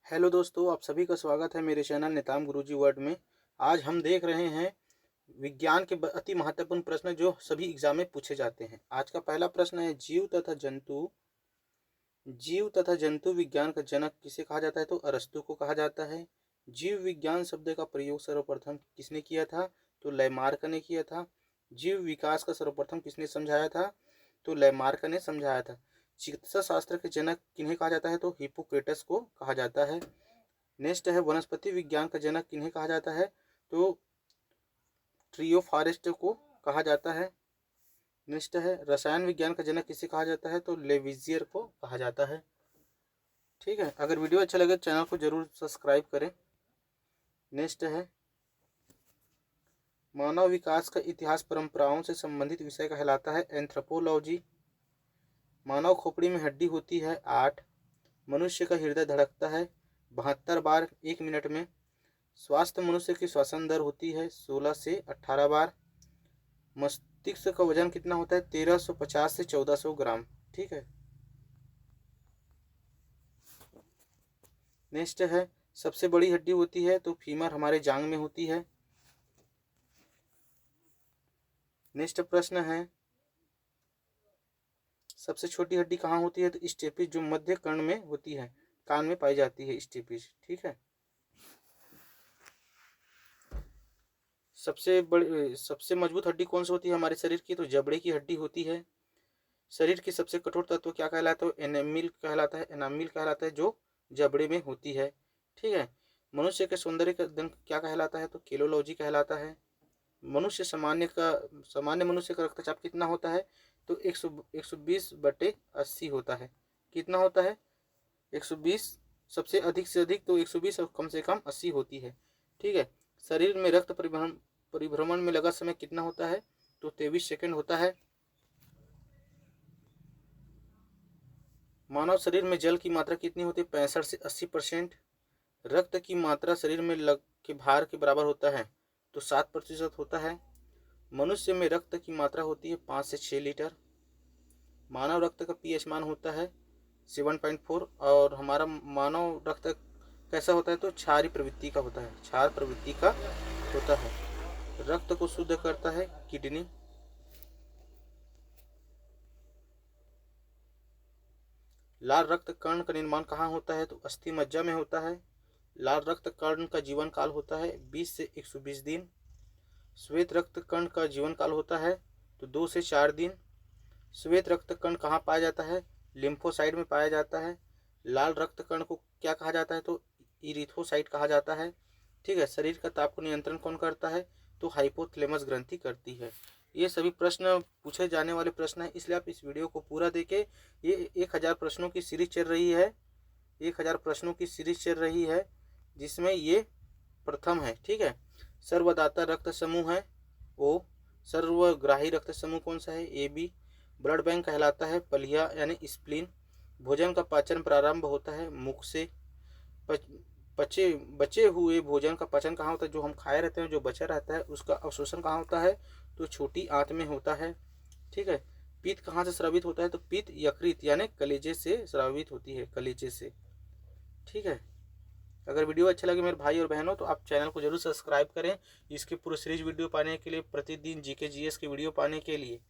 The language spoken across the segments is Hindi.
हेलो दोस्तों, आप सभी का स्वागत है मेरे चैनल निताम गुरुजी वर्ड में। आज हम देख रहे हैं विज्ञान के अति महत्वपूर्ण प्रश्न जो सभी एग्जाम में पूछे जाते हैं। आज का पहला प्रश्न है, जीव तथा जंतु विज्ञान का जनक किसे कहा जाता है? तो अरस्तु को कहा जाता है। जीव विज्ञान शब्द का प्रयोग सर्वप्रथम किसने किया था? तो लैमार्क ने किया था। जीव विकास का सर्वप्रथम किसने समझाया था? तो लैमार्क ने समझाया था। चिकित्सा शास्त्र के जनक किन्हें कहा जाता है? तो हिप्पोक्रेटस को कहा जाता है। नेक्स्ट है, वनस्पति विज्ञान का जनक किन्हें कहा जाता है? तो ट्रियोफारेस्ट को कहा जाता है। नेक्स्ट है, रसायन विज्ञान का जनक किसे कहा जाता है? तो लेविजियर को कहा जाता है। ठीक है, अगर वीडियो अच्छा लगे तो चैनल को जरूर सब्सक्राइब करें। नेक्स्ट है, मानव विकास का इतिहास परंपराओं से संबंधित विषय कहलाता है एंथ्रोपोलॉजी। मानव खोपड़ी में हड्डी होती है 8। मनुष्य का हृदय धड़कता है 72 बार 1 मिनट में। स्वास्थ्य मनुष्य की श्वसन दर होती है 16 से 18 बार। मस्तिष्क का वजन कितना होता है? 1350 से 1400 ग्राम। ठीक है। नेक्स्ट है, सबसे बड़ी हड्डी होती है तो फीमर हमारे जांग में होती है। नेक्स्ट प्रश्न है, सबसे छोटी हड्डी कहाँ होती है? तो स्टेपिस, जो मध्य कर्ण में होती है, कान में पाई जाती है स्टेपिस। ठीक है। सबसे मजबूत हड्डी कौन सी होती है हमारे शरीर की? तो जबड़े की हड्डी होती है। शरीर के सबसे कठोर तत्व क्या कहलाता है? एनामिल कहलाता है। एनामिल कहलाता है जो जबड़े में होती है। ठीक है। मनुष्य के सौंदर्य का अध्ययन क्या कहलाता है? तो केलोलॉजी कहलाता है। सामान्य मनुष्य का रक्तचाप कितना होता है? तो 120/80 होता है। कितना होता है? 120। सबसे अधिक से अधिक तो 120 और कम से कम 80 होती है। ठीक है। शरीर में रक्त परिभ्रमण में लगा समय कितना होता है? तो 23 सेकंड होता है। मानव शरीर में जल की मात्रा कितनी होती है? 65 से 80%। रक्त की मात्रा शरीर में लग के भार के बराबर होता है तो 7% होता है। मनुष्य में रक्त की मात्रा होती है 5 से 6 लीटर। मानव रक्त का पीएच मान होता है 7.4। और हमारा मानव रक्त कैसा होता है? तो क्षारीय प्रवृत्ति का होता है। क्षार प्रवृत्ति का होता है। रक्त को शुद्ध करता है किडनी। लाल रक्त कण का निर्माण कहाँ होता है? तो अस्थि मज्जा में होता है। लाल रक्त कण का जीवन काल होता है 20 से 120 दिन। श्वेत रक्त कण का जीवन काल होता है तो 2 से 4 दिन। श्वेत रक्त कण कहाँ पाया जाता है? लिम्फोसाइट में पाया जाता है। लाल रक्त कण को क्या कहा जाता है? तो इरिथ्रोसाइट कहा जाता है। ठीक है। शरीर का ताप को नियंत्रण कौन करता है? तो हाइपोथैलेमस ग्रंथि करती है। ये सभी प्रश्न पूछे जाने वाले प्रश्न हैं, इसलिए आप इस वीडियो को पूरा देखें। ये 1000 प्रश्नों की सीरीज चल रही है। 1000 प्रश्नों की सीरीज चल रही है जिसमें ये प्रथम है। ठीक है। सर्वदाता रक्त समूह है ओ। सर्वग्राही रक्त समूह कौन सा है? A B. ब्लड बैंक कहलाता है पलिया यानी स्प्लीन। भोजन का पाचन प्रारंभ होता है मुख से। बचे हुए भोजन का पाचन कहाँ होता है? जो हम खाए रहते हैं, जो बचा रहता है, उसका अवशोषण कहाँ होता है? तो छोटी आंत में होता है। ठीक है। पित्त कहाँ से स्रावित होता है? तो पित्त यकृत यानी कलेजे से स्रावित होती है, कलेजे से। ठीक है। अगर वीडियो अच्छा लगे मेरे भाई और बहनों तो आप चैनल को जरूर सब्सक्राइब करें इसके पूरे सीरीज वीडियो पाने के लिए, प्रतिदिन जीके जीएस की वीडियो पाने के लिए।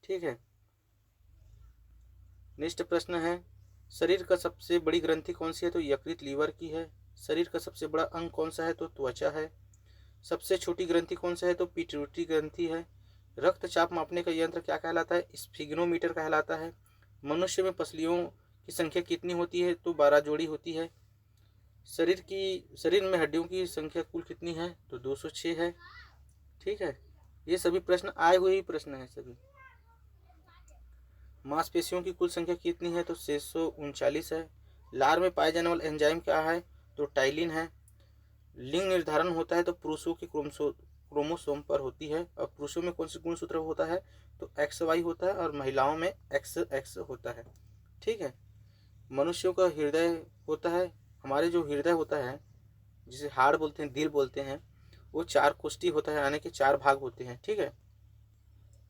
ठीक है। नेक्स्ट प्रश्न है, शरीर का सबसे बड़ी ग्रंथि कौन सी है? तो यकृत लीवर की है। शरीर का सबसे बड़ा अंग कौन सा है? तो त्वचा है। सबसे छोटी ग्रंथि कौन सा है? तो पिट्यूटरी ग्रंथि है। रक्तचाप मापने का यंत्र क्या कहलाता है? स्फिग्नोमीटर कहलाता है। मनुष्य में पसलियों की संख्या कितनी होती है? तो 12 जोड़ी होती है। शरीर में हड्डियों की संख्या कुल कितनी है? तो 206 है। ठीक है। ये सभी प्रश्न आए हुए ही प्रश्न है सभी। मांसपेशियों की कुल संख्या कितनी है? तो 639 है। लार में पाए जाने वाला एंजाइम क्या है? तो टाइलिन है। लिंग निर्धारण होता है तो पुरुषों के क्रोमोसोम पर होती है। और पुरुषों में कौन सी गुणसूत्र होता है? तो XY होता है और महिलाओं में XX होता है। ठीक है। मनुष्यों का हृदय होता है, हमारे जो हृदय होता है जिसे हार्ट बोलते हैं, दिल बोलते हैं, वो 4 कोष्ठी होता है यानी कि 4 भाग होते हैं। ठीक है,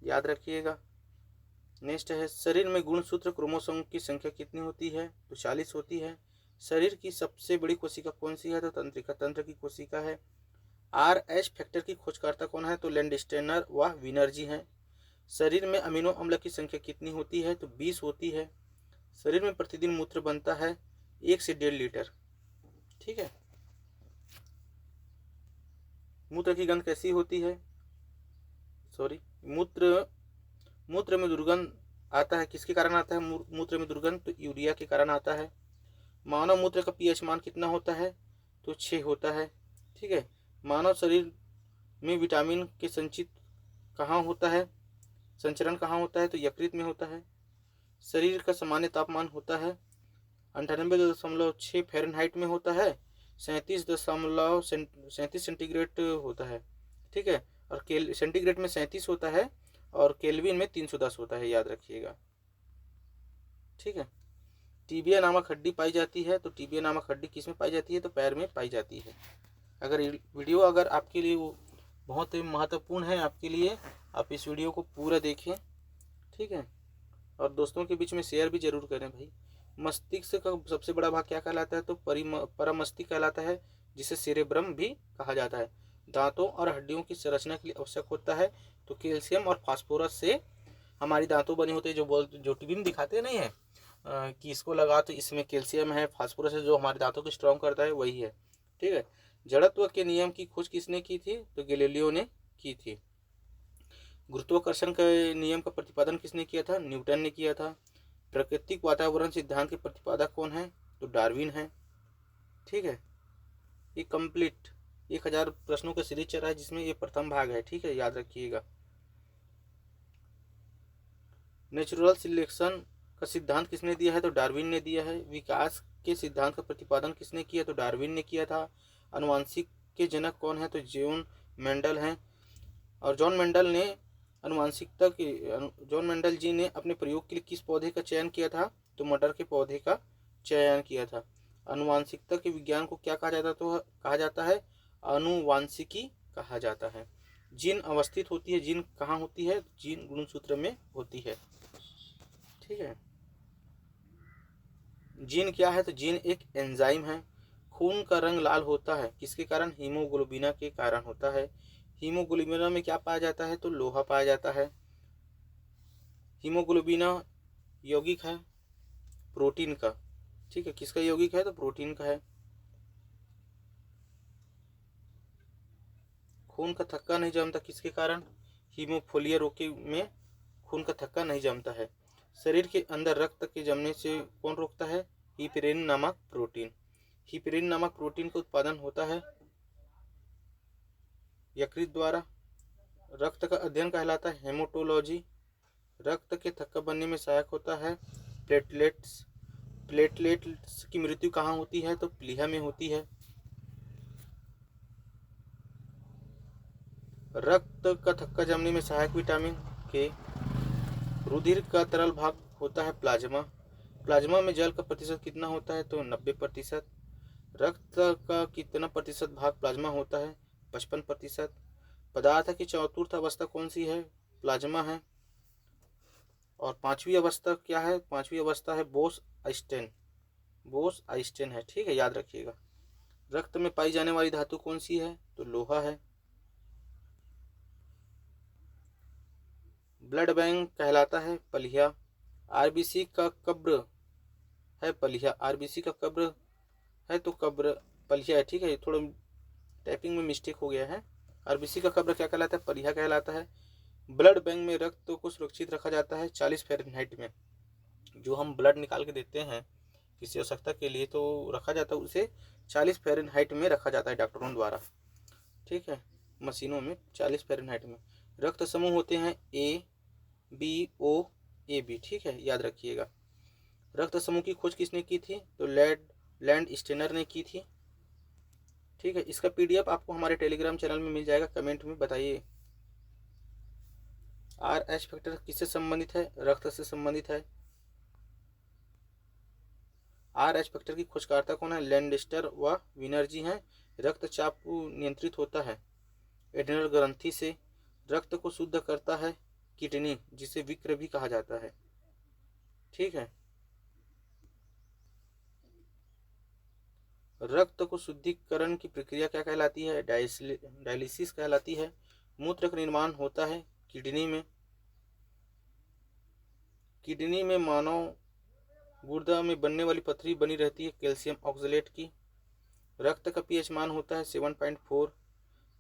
याद रखिएगा। नेक्स्ट है, शरीर में गुणसूत्र क्रोमोसोम की संख्या कितनी होती है? तो 40 होती है। शरीर की सबसे बड़ी कोशिका कौन सी है? तो तंत्रिका तंत्र की कोशिका है। RH फैक्टर की खोजकर्ता कौन है? तो लैंडस्टेनर व विनर्जी हैं। शरीर में अमीनो अम्ल की संख्या कितनी होती है? तो 20 होती है। शरीर में प्रतिदिन मूत्र बनता है 1 से 1.5 लीटर। ठीक है। मूत्र की गंध कैसी होती है? मूत्र में दुर्गंध आता है, किसके कारण आता है मूत्र में दुर्गंध? तो यूरिया के कारण आता है। मानव मूत्र का पीएच मान कितना होता है? तो 6 होता है। ठीक है। मानव शरीर में विटामिन के संचरण कहाँ होता है? तो यकृत में होता है। शरीर का सामान्य तापमान होता है 98.6 फ़ारेनहाइट में होता है, 37 सेंटीग्रेड होता है। ठीक है। और सेंटीग्रेड में 37 होता है और केल्विन में 310 होता है, याद रखिएगा। ठीक है। टीबिया नामक हड्डी पाई जाती है, तो टीबिया नामक हड्डी किस में पाई जाती है? तो पैर में पाई जाती है। अगर वीडियो आपके लिए वो बहुत ही महत्वपूर्ण है आपके लिए, आप इस वीडियो को पूरा देखें। ठीक है। और दोस्तों के बीच में शेयर भी जरूर करें भाई। मस्तिष्क का सबसे बड़ा भाग क्या कहलाता है? तो परमस्तिष्क कहलाता है, जिसे सेरेब्रम भी कहा जाता है। दांतों और हड्डियों की संरचना के लिए आवश्यक होता है। तो कैल्शियम और फास्फोरस से हमारी दांतों बने होते हैं। जो टीवी में दिखाते नहीं है कि इसको लगा तो इसमें कैल्शियम है, फास्फोरस है, जो हमारे दांतों को स्ट्रॉन्ग करता है, वही है। ठीक है। जड़त्व के नियम की खोज किसने की थी? तो गैलीलियो ने की थी। गुरुत्वाकर्षण के नियम का प्रतिपादन किसने किया था? न्यूटन ने किया था। प्राकृतिक वातावरण सिद्धांत के प्रतिपादक कौन है? तो डार्विन है। ठीक है। ये कंप्लीट 1000 प्रश्नों का सीरीज चल रहा है, जिसमें ये प्रथम भाग है। ठीक है, याद रखिएगा। नेचुरल सिलेक्शन का सिद्धांत किसने दिया है? तो डार्विन ने दिया है। विकास के सिद्धांत का प्रतिपादन किसने किया? तो डार्विन ने किया था। अनुवांशिक के जनक कौन है? तो जॉन मेंडल हैं। और जॉन मेंडल जी ने अपने प्रयोग के लिए किस पौधे का चयन किया था? तो मटर के पौधे का चयन किया था। अनुवांशिकता के विज्ञान को क्या कहा जाता है? अनुवांशिकी कहा जाता है। जीन अवस्थित होती है, जीन कहाँ होती है? जीन गुणसूत्र में होती है। ठीक है। जीन क्या है? तो जीन एक एंजाइम है। खून का रंग लाल होता है, किसके कारण? हीमोग्लोबिना के कारण होता है। हीमोग्लोबिना में क्या पाया जाता है? तो लोहा पाया जाता है। हीमोग्लोबिना यौगिक है प्रोटीन का। ठीक है। किसका यौगिक है? तो प्रोटीन का है। खून का थक्का नहीं जमता, किसके कारण? हीमोफिलिया रोगी में खून का थक्का नहीं जमता है। शरीर के अंदर रक्त के जमने से कौन रोकता है? हिपेरिन नामक प्रोटीन। हिपेरिन नामक प्रोटीन का उत्पादन होता है यकृत द्वारा। रक्त का अध्ययन कहलाता है हेमाटोलॉजी। रक्त के थक्का बनने में सहायक होता है प्लेटलेट्स। प्लेटलेट्स की मृत्यु कहाँ होती है? तो प्लीहा में होती है। रक्त का थक्का जमने में सहायक विटामिन के। रुधिर का तरल भाग होता है प्लाज्मा। प्लाज्मा में जल का प्रतिशत कितना होता है? तो 90%। रक्त का कितना प्रतिशत भाग प्लाज्मा होता है? 55%। पदार्थ की चतुर्थ अवस्था कौन सी है? प्लाज्मा है। और पांचवी अवस्था क्या है? पांचवी अवस्था है बोस आइस्टेन है। ठीक है, याद रखिएगा। रक्त में पाई जाने वाली धातु कौन सी है? तो लोहा है। ब्लड बैंक कहलाता है पलिया। आरबीसी का कब्र है पलिया। आरबीसी का कब्र है तो कब्र पलिया है। ठीक है, थोड़ा टाइपिंग में मिस्टेक हो गया है। आरबीसी का कब्र क्या कहलाता है? पलिया कहलाता है। ब्लड बैंक में रक्त को सुरक्षित रखा जाता है 40 फ़ारेनहाइट में। जो हम ब्लड निकाल के देते हैं किसी आवश्यकता के लिए, तो रखा जाता है उसे 40 फ़ारेनहाइट में रखा जाता है डॉक्टरों द्वारा। ठीक है, मशीनों में 40 फ़ारेनहाइट में। रक्त समूह होते हैं A B O A B. ठीक है, याद रखिएगा। रक्त समूह की खोज किसने की थी? तो लैंडस्टेनर ने की थी। ठीक है, इसका पीडीएफ आपको हमारे टेलीग्राम चैनल में मिल जाएगा। कमेंट में बताइए। RH फैक्टर किससे संबंधित है? रक्त से संबंधित है। RH फैक्टर की खोजकर्ता कौन है? लैंडस्टर व विनर्जी हैं। रक्तचाप नियंत्रित होता है एड्रिनल ग्रंथि से। रक्त को शुद्ध करता है किडनी, जिसे विक्र भी कहा जाता है। ठीक है। रक्त को शुद्धिकरण की प्रक्रिया क्या कहलाती है? डायलिसिस कहलाती है। मूत्र का निर्माण होता है किडनी में। किडनी में मानव गुर्दा में बनने वाली पथरी बनी रहती है कैल्शियम ऑक्सलेट की। रक्त का पीएच मान होता है 7.4।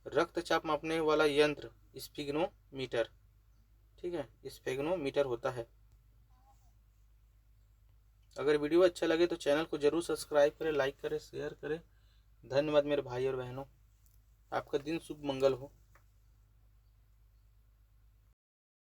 रक्तचाप मापने वाला यंत्र स्फिग्नोमीटर, ठीक है, स्फिग्नोमीटर होता है। अगर वीडियो अच्छा लगे तो चैनल को जरूर सब्सक्राइब करें, लाइक करें, शेयर करें। धन्यवाद मेरे भाई और बहनों। आपका दिन शुभ मंगल हो।